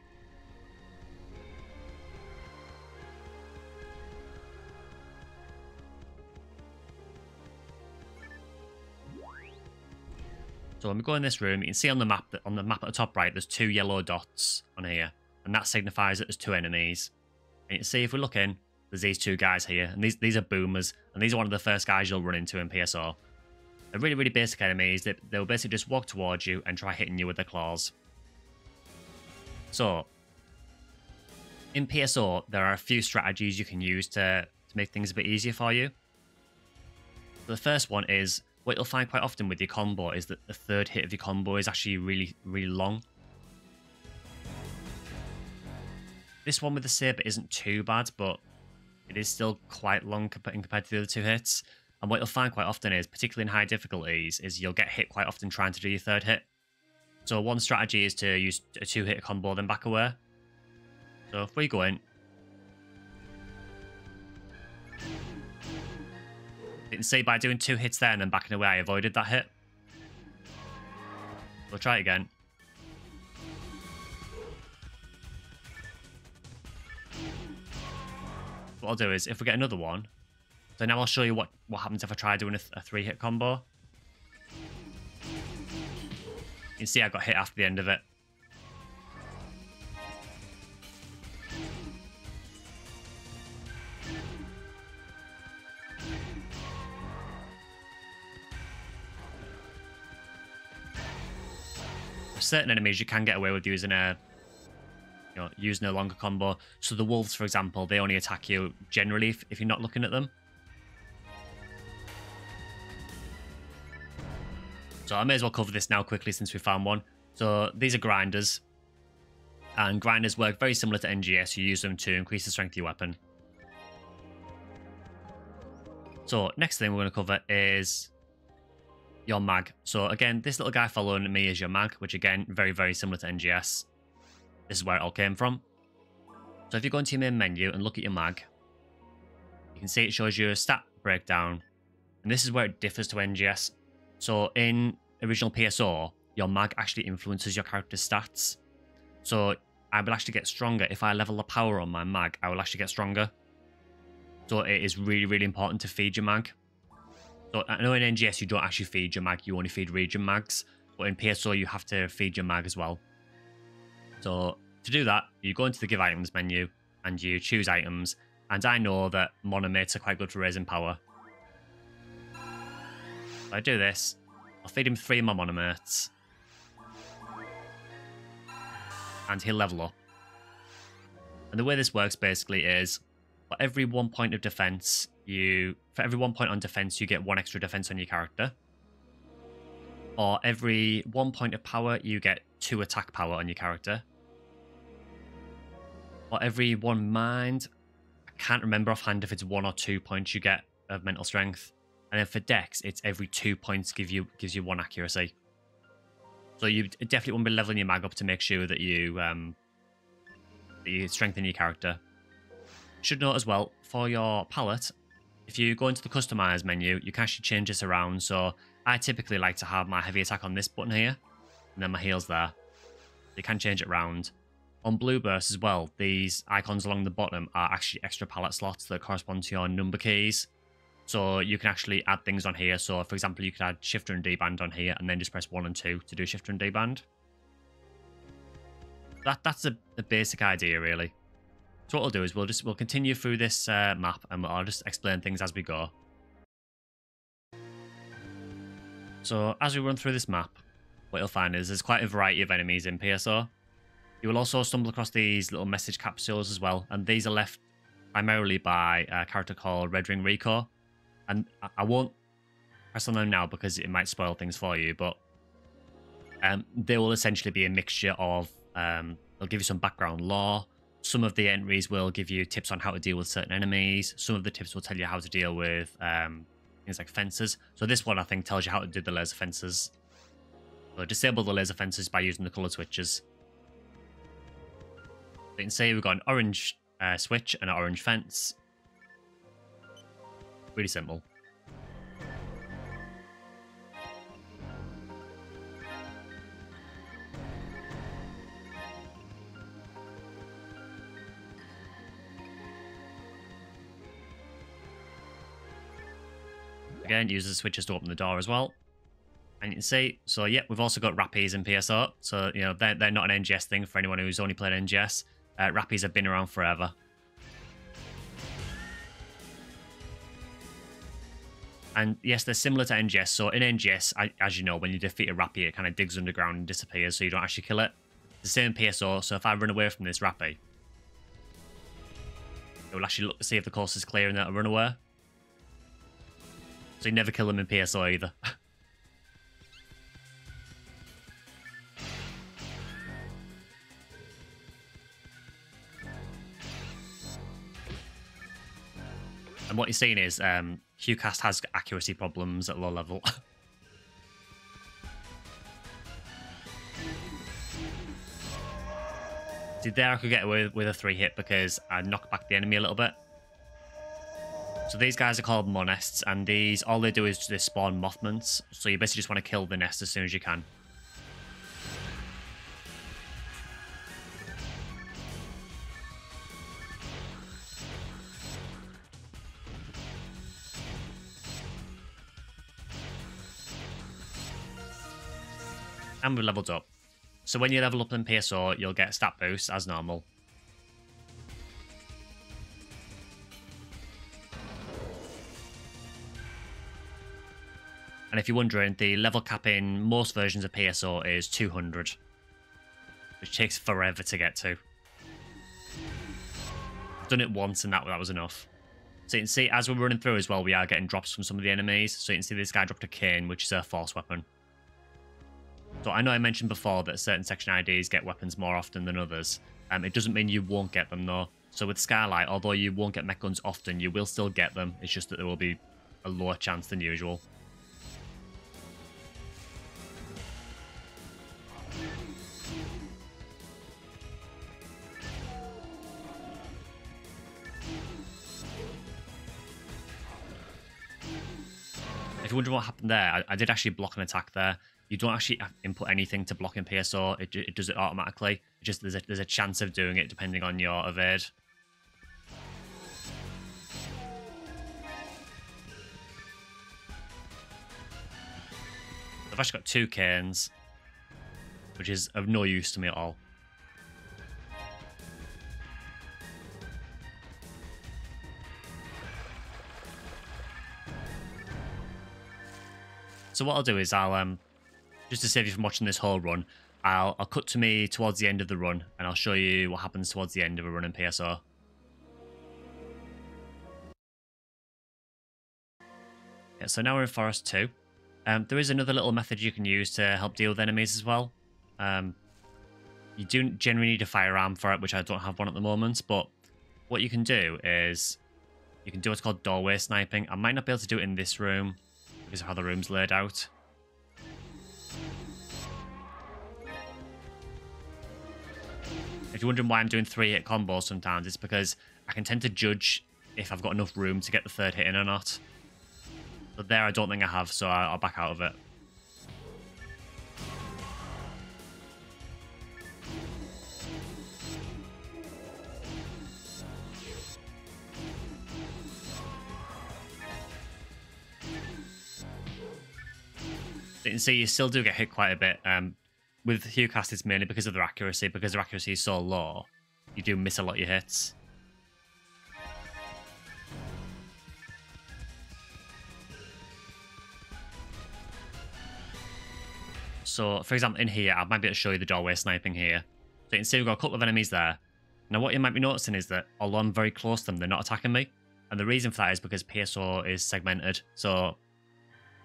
So when we go in this room, you can see on the map at the top right, there's 2 yellow dots on here. And that signifies that there's 2 enemies. And you can see if we look in, there's these 2 guys here. And these are boomers. And these are one of the first guys you'll run into in PSO. They're really, really basic enemies. They'll basically just walk towards you and try hitting you with their claws. So, in PSO, there are a few strategies you can use to make things a bit easier for you. So the first one is, what you'll find quite often with your combo is that the 3rd hit of your combo is actually really, really long. This one with the Saber isn't too bad, but it is still quite long compared to the other 2 hits. And what you'll find quite often is, particularly in high difficulties, is you'll get hit quite often trying to do your 3rd hit. So one strategy is to use a 2-hit combo, then back away. So if we go in, you can see by doing 2 hits there and then backing away, I avoided that hit. We'll try it again. What I'll do is, if we get another one, so now I'll show you what happens if I try doing a 3-hit combo. You can see I got hit after the end of it. For certain enemies, you can get away with using a longer combo. So the wolves, for example, they only attack you generally if you're not looking at them. So I may as well cover this now quickly since we found one. So these are grinders. And grinders work very similar to NGS. You use them to increase the strength of your weapon. So next thing we're going to cover is your mag. So again, this little guy following me is your mag, which again, very, very similar to NGS. This is where it all came from. So if you go into your main menu and look at your mag, you can see it shows you a stat breakdown. And this is where it differs to NGS. So in original PSO, your mag actually influences your character's stats. So I will actually get stronger. If I level the power on my mag, I will actually get stronger. So it is really, really important to feed your mag. So I know in NGS you don't actually feed your mag, you only feed region mags. But in PSO you have to feed your mag as well. So to do that, you go into the Give Items menu and you choose items. And I know that monomates are quite good for raising power. If I do this, I'll feed him 3 of my monomates. And he'll level up. And the way this works basically is, for every 1 point of defense, for every 1 point on defense, you get 1 extra defense on your character. Or every 1 point of power, you get 2 attack power on your character. Or every 1 mind, I can't remember offhand if it's 1 or 2 points you get of mental strength. And then for dex, it's every 2 points gives you 1 accuracy. So you definitely want to be leveling your mag up to make sure that you strengthen your character. Should note as well, for your palette, if you go into the Customize menu, you can actually change this around. So I typically like to have my heavy attack on this button here, and then my heals there. You can change it around. On Blue Burst as well, these icons along the bottom are actually extra palette slots that correspond to your number keys. So you can actually add things on here. So for example, you could add shifter and D-band on here and then just press 1 and 2 to do shifter and D-band. That's the basic idea, really. So what we'll do is we'll continue through this map, and I'll just explain things as we go. So as we run through this map, what you'll find is there's quite a variety of enemies in PSO. You will also stumble across these little message capsules as well, and these are left primarily by a character called Red Ring Rico. And I won't press on them now because it might spoil things for you, but they will essentially be a mixture of, they'll give you some background lore. Some of the entries will give you tips on how to deal with certain enemies. Some of the tips will tell you how to deal with things like fences. So this one, I think, tells you how to do the laser fences. So disable the laser fences by using the color switches. So you can see we've got an orange switch and an orange fence. Really simple. Again, use the switches to open the door as well. And you can see, so yeah, we've also got Rappies in PSO. So, you know, they're not an NGS thing for anyone who's only played NGS. Rappies have been around forever. And yes, they're similar to NGS. So in NGS, as you know, when you defeat a Rappie, it kind of digs underground and disappears, so you don't actually kill it. It's the same in PSO, so if I run away from this Rappie, it will actually look to see if the course is clear and then it'll run away. So you never kill them in PSO either. And what you're seeing is QCast has accuracy problems at low level. See, there I could get away with a 3-hit because I knocked back the enemy a little bit. So these guys are called monests, and these, all they do is they spawn mothments. So you basically just want to kill the nest as soon as you can. And we're leveled up. So when you level up in PSO, you'll get stat boosts as normal. And if you're wondering, the level cap in most versions of PSO is 200, which takes forever to get to. I've done it once and that was enough. So you can see, as we're running through as well, we are getting drops from some of the enemies. So you can see this guy dropped a cane, which is a force weapon. So I know I mentioned before that certain section IDs get weapons more often than others. It doesn't mean you won't get them though. So with Skylight, although you won't get mech guns often, you will still get them. It's just that there will be a lower chance than usual. If you're wondering what happened there, I did actually block an attack there. You don't actually input anything to block in PSO. It does it automatically. It's just there's a chance of doing it depending on your evade. I've actually got 2 canes, which is of no use to me at all. So what I'll do is I'll just to save you from watching this whole run, I'll cut to me towards the end of the run, and I'll show you what happens towards the end of a run in PSO. Yeah, so now we're in Forest 2. There is another little method you can use to help deal with enemies as well. You do generally need a firearm for it, which I don't have one at the moment, but what you can do is you can do what's called doorway sniping. I might not be able to do it in this room because of how the room's laid out. If you're wondering why I'm doing 3-hit combos sometimes, it's because I can tend to judge if I've got enough room to get the 3rd hit in or not. But there I don't think I have, so I'll back out of it. You can see you still do get hit quite a bit. With Hughcast, it's mainly because of their accuracy. Because their accuracy is so low, you do miss a lot of your hits. So, for example, in here, I might be able to show you the doorway sniping here. So you can see we've got a couple of enemies there. Now, what you might be noticing is that although I'm very close to them, they're not attacking me. And the reason for that is because PSO is segmented. So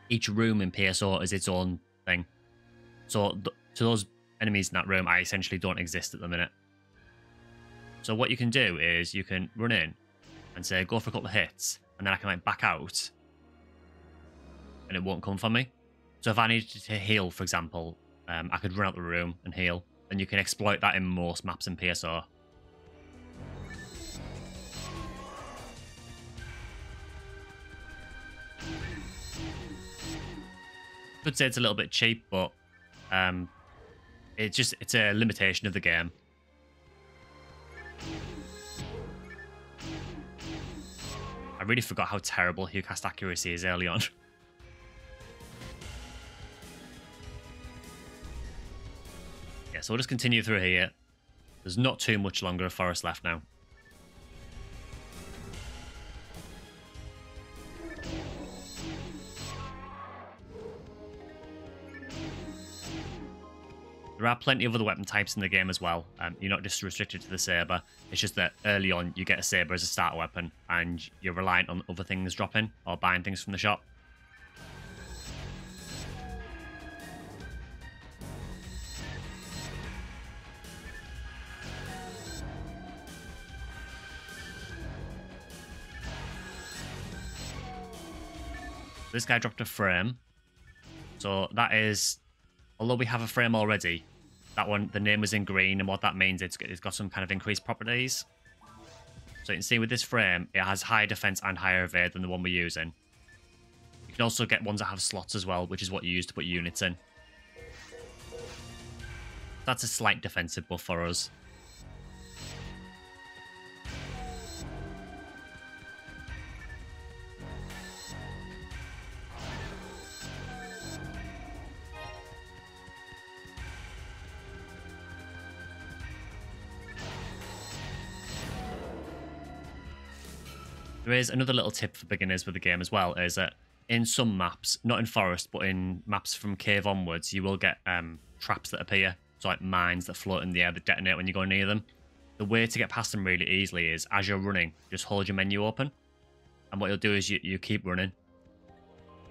each room in PSO is its own thing. So to those enemies in that room, I essentially don't exist at the minute. So what you can do is you can run in and say, go for a couple of hits, and then I can like back out and it won't come for me. So if I needed to heal, for example, I could run out the room and heal, and you can exploit that in most maps in PSO. Could say it's a little bit cheap, but it's a limitation of the game. I really forgot how terrible Hughcast accuracy is early on. Yeah, so we'll just continue through here. There's not too much longer of forest left now. There are plenty of other weapon types in the game as well. You're not just restricted to the saber. It's just that early on you get a saber as a starter weapon and you're reliant on other things dropping or buying things from the shop. This guy dropped a frame. So that is, although we have a frame already, that one, the name was in green, and what that means, it's got some kind of increased properties. So you can see with this frame, it has higher defense and higher evade than the one we're using. You can also get ones that have slots as well, which is what you use to put units in. That's a slight defensive buff for us. There is another little tip for beginners with the game as well, is that in some maps, not in forest, but in maps from cave onwards, you will get traps that appear. So like mines that float in the air that detonate when you go near them. The way to get past them really easily is, as you're running, just hold your menu open. And what you'll do is you keep running.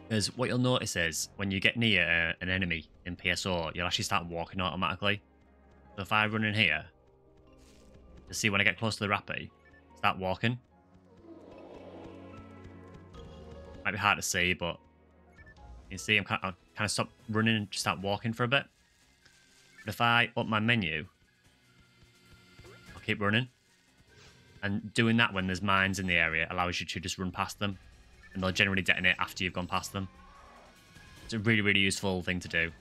Because what you'll notice is, when you get near an enemy in PSO, you'll actually start walking automatically. So if I run in here, to see when I get close to the Rappy, start walking. Might be hard to see, but you see I'm kind of stop running and just start walking for a bit. But if I up my menu, I'll keep running. And doing that when there's mines in the area allows you to just run past them. And they'll generally detonate after you've gone past them. It's a really, really useful thing to do.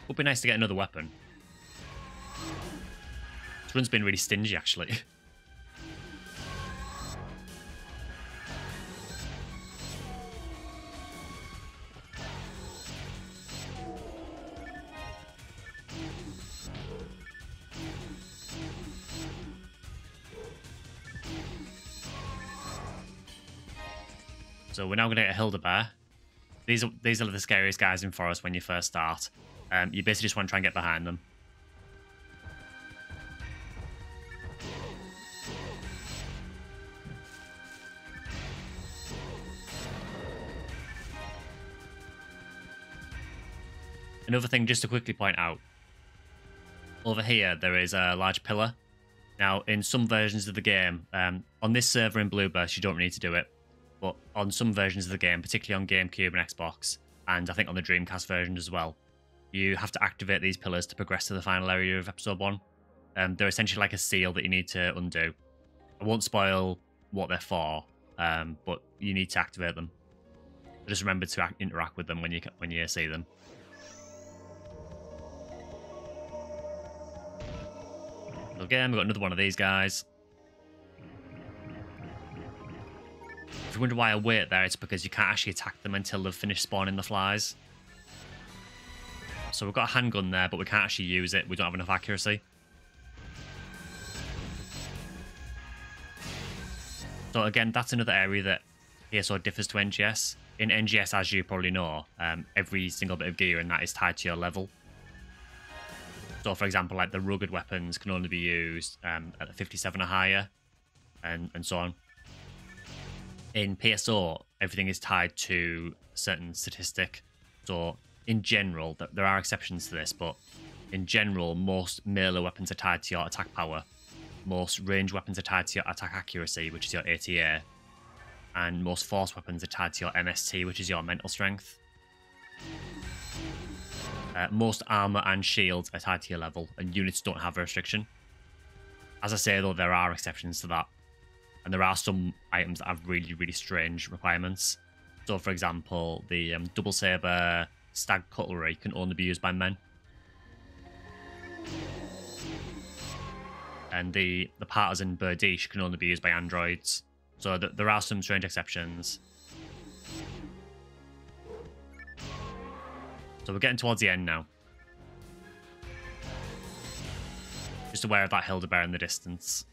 Would be nice to get another weapon. This run's been really stingy, actually. So we're now going to get a Hilda Bear. These are the scariest guys in Forest when you first start. You basically just want to try and get behind them. Another thing just to quickly point out. Over here, there is a large pillar. Now, in some versions of the game, on this server in Blueburst, you don't need to do it. But on some versions of the game, particularly on GameCube and Xbox, and I think on the Dreamcast version as well, you have to activate these pillars to progress to the final area of Episode 1. They're essentially like a seal that you need to undo. I won't spoil what they're for, but you need to activate them. Just remember to interact with them when you see them. Again, we've got another one of these guys. If you wonder why I wait there, it's because you can't actually attack them until they've finished spawning the flies. So we've got a handgun there, but we can't actually use it. We don't have enough accuracy. So again, that's another area that PSO differs to NGS. In NGS, as you probably know, every single bit of gear in that is tied to your level. So for example, like the rugged weapons can only be used at 57 or higher, and so on. In PSO, everything is tied to a certain statistic. So in general, there are exceptions to this, but in general, most melee weapons are tied to your attack power. Most range weapons are tied to your attack accuracy, which is your ATA. And most force weapons are tied to your MST, which is your mental strength. Most armor and shields are tied to your level, and units don't have a restriction. As I say, though, there are exceptions to that. And there are some items that have really, really strange requirements. So, for example, the double saber stag cutlery can only be used by men. And the partisan berdiche can only be used by androids. So there are some strange exceptions. So we're getting towards the end now. Just aware of that Hildebear in the distance.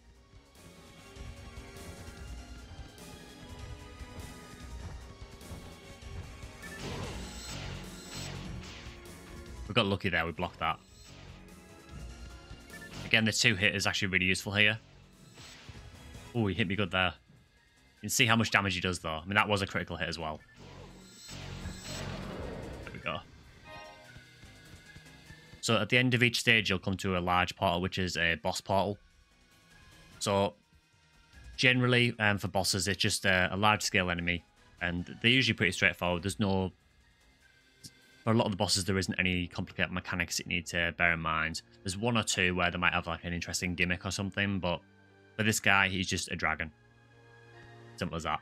We got lucky there, we blocked that. Again, the 2-hit is actually really useful here. Oh, he hit me good there. You can see how much damage he does, though. I mean, that was a critical hit as well. There we go. So at the end of each stage, you'll come to a large portal, which is a boss portal. So generally, for bosses, it's just a large-scale enemy. And they're usually pretty straightforward. There's no... For a lot of the bosses, there isn't any complicated mechanics that you need to bear in mind. There's one or two where they might have like an interesting gimmick or something, but for this guy, he's just a dragon. Simple as that.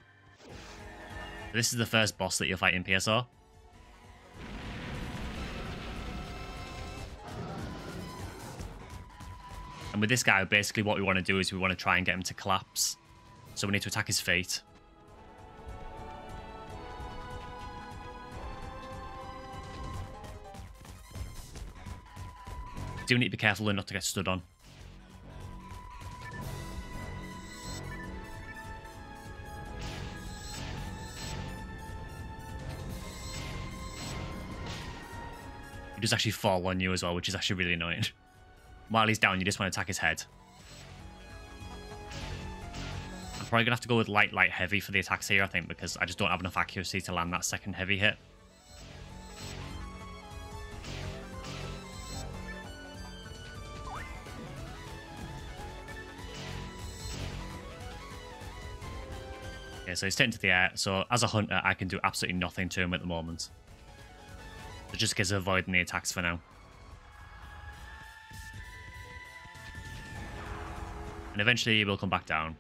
This is the first boss that you'll fight in PSO. And with this guy, basically what we want to do is we want to try and get him to collapse. So we need to attack his feet. Do need to be careful not to get stood on. He does actually fall on you as well, which is actually really annoying. While he's down, you just want to attack his head. I'm probably going to have to go with light, heavy for the attacks here, I think, because I just don't have enough accuracy to land that second heavy hit. Okay, so he's taken to the air. So as a hunter, I can do absolutely nothing to him at the moment. So just gives avoiding the attacks for now. And eventually he will come back down.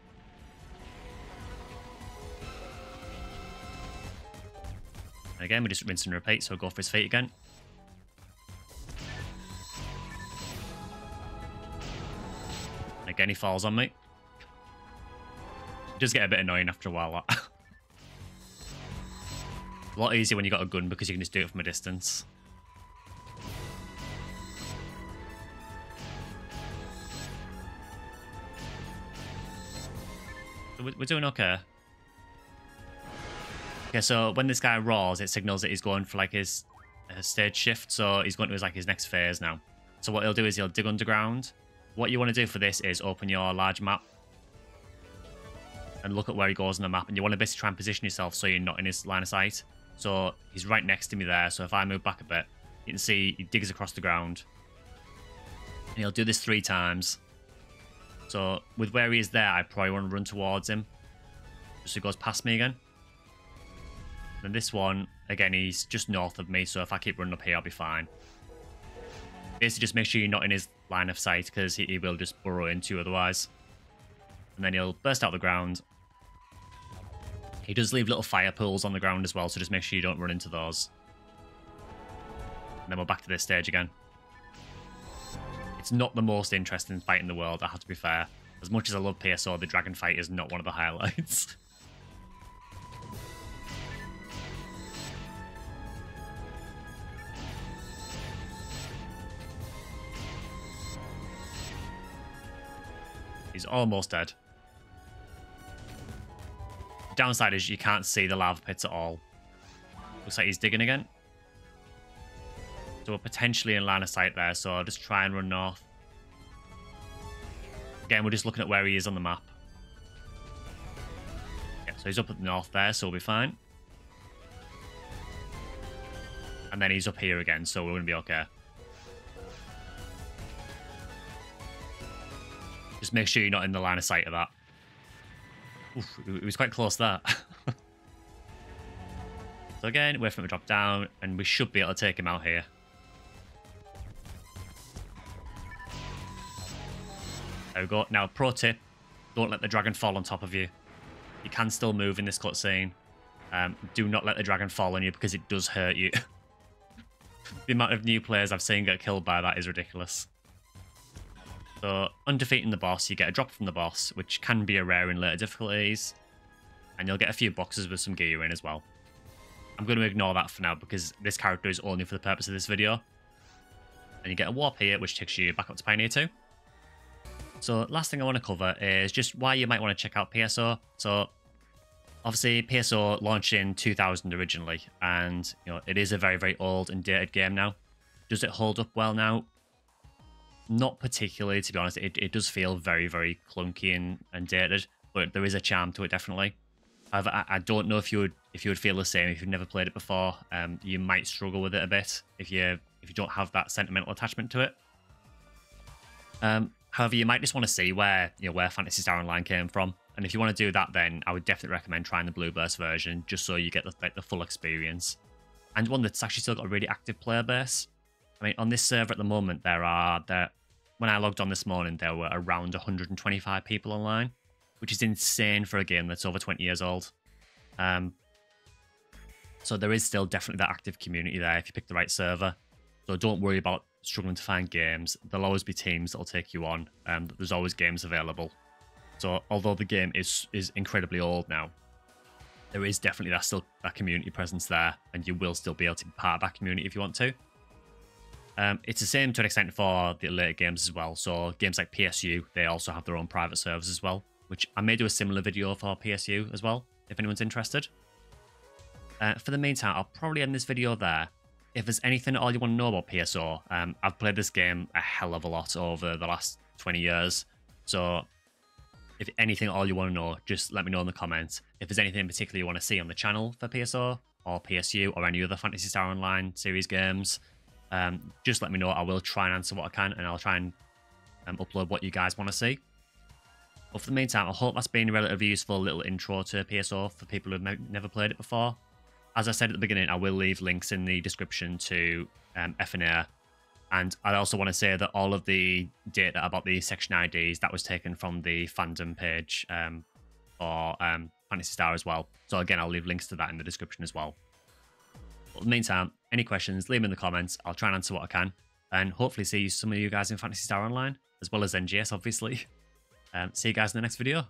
And again, we just rinse and repeat, so go for his feet again. And again, he falls on me. It does get a bit annoying after a while. A lot easier when you got a gun because you can just do it from a distance. We're doing okay. Okay, so when this guy roars, it signals that he's going for like his stage shift. So he's going to his next phase now. So what he'll do is he'll dig underground. What you want to do for this is open your large map and look at where he goes on the map. And you want to basically try and position yourself so you're not in his line of sight. So he's right next to me there. So if I move back a bit, you can see he digs across the ground. And he'll do this 3 times. So with where he is there, I probably want to run towards him. Just so he goes past me again. And this one, again, he's just north of me, so if I keep running up here, I'll be fine. Basically, just make sure you're not in his line of sight, because he will just burrow into you otherwise. And then he'll burst out the ground. He does leave little fire pools on the ground as well, so just make sure you don't run into those. And then we're back to this stage again. It's not the most interesting fight in the world, I have to be fair. As much as I love PSO, the dragon fight is not one of the highlights. He's almost dead. The downside is you can't see the lava pits at all. Looks like he's digging again. So we're potentially in line of sight there, so I'll just try and run north. Again, we're just looking at where he is on the map. Yeah, so he's up at the north there, so we'll be fine. And then he's up here again, so we're going to be okay. Just make sure you're not in the line of sight of that. Oof, it was quite close there. So again, wait for him to drop down, and we should be able to take him out here. There we go. Now, pro tip, don't let the dragon fall on top of you. You can still move in this cutscene. Do not let the dragon fall on you, because it does hurt you. The amount of new players I've seen get killed by that is ridiculous. So, on defeating the boss, you get a drop from the boss, which can be a rare in later difficulties. And you'll get a few boxes with some gear in as well. I'm going to ignore that for now, because this character is only for the purpose of this video. And you get a warp here, which takes you back up to Pioneer 2. So, last thing I want to cover is just why you might want to check out PSO. So, obviously, PSO launched in 2000 originally, and it is a very, very old and dated game now. Does it hold up well now? Not particularly, to be honest. It does feel very, very clunky and dated, but there is a charm to it, definitely. However, I don't know if you would feel the same if you've never played it before. You might struggle with it a bit if you don't have that sentimental attachment to it. However, you might just want to see where Phantasy Star Online came from, and if you want to do that, then I would definitely recommend trying the Blue Burst version, just so you get the full experience, and one that's actually still got a really active player base. I mean, on this server at the moment, when I logged on this morning, there were around 125 people online, which is insane for a game that's over 20 years old. So there is still definitely that active community there if you pick the right server. So don't worry about struggling to find games. There'll always be teams that'll take you on. There's always games available. So although the game is incredibly old now, there is definitely that community presence there, and you will still be able to be part of that community if you want to. It's the same to an extent for the later games as well. So games like PSU, they also have their own private servers as well, which I may do a similar video for PSU as well, if anyone's interested. For the meantime, I'll probably end this video there. If there's anything at all you want to know about PSO, I've played this game a hell of a lot over the last 20 years. So if anything at all you want to know, just let me know in the comments. If there's anything in particular you want to see on the channel for PSO, or PSU, or any other Phantasy Star Online series games, just let me know. I will try and answer what I can, and I'll try and upload what you guys want to see. But for the meantime, I hope that's been a relatively useful little intro to PSO for people who've never played it before. As I said at the beginning, I will leave links in the description to FNA. And I also want to say that all of the data about the Section IDs, that was taken from the fandom page for Phantasy Star as well. So again, I'll leave links to that in the description as well. But in the meantime, any questions, leave them in the comments. I'll try and answer what I can. And hopefully see some of you guys in Phantasy Star Online, as well as NGS, obviously. See you guys in the next video.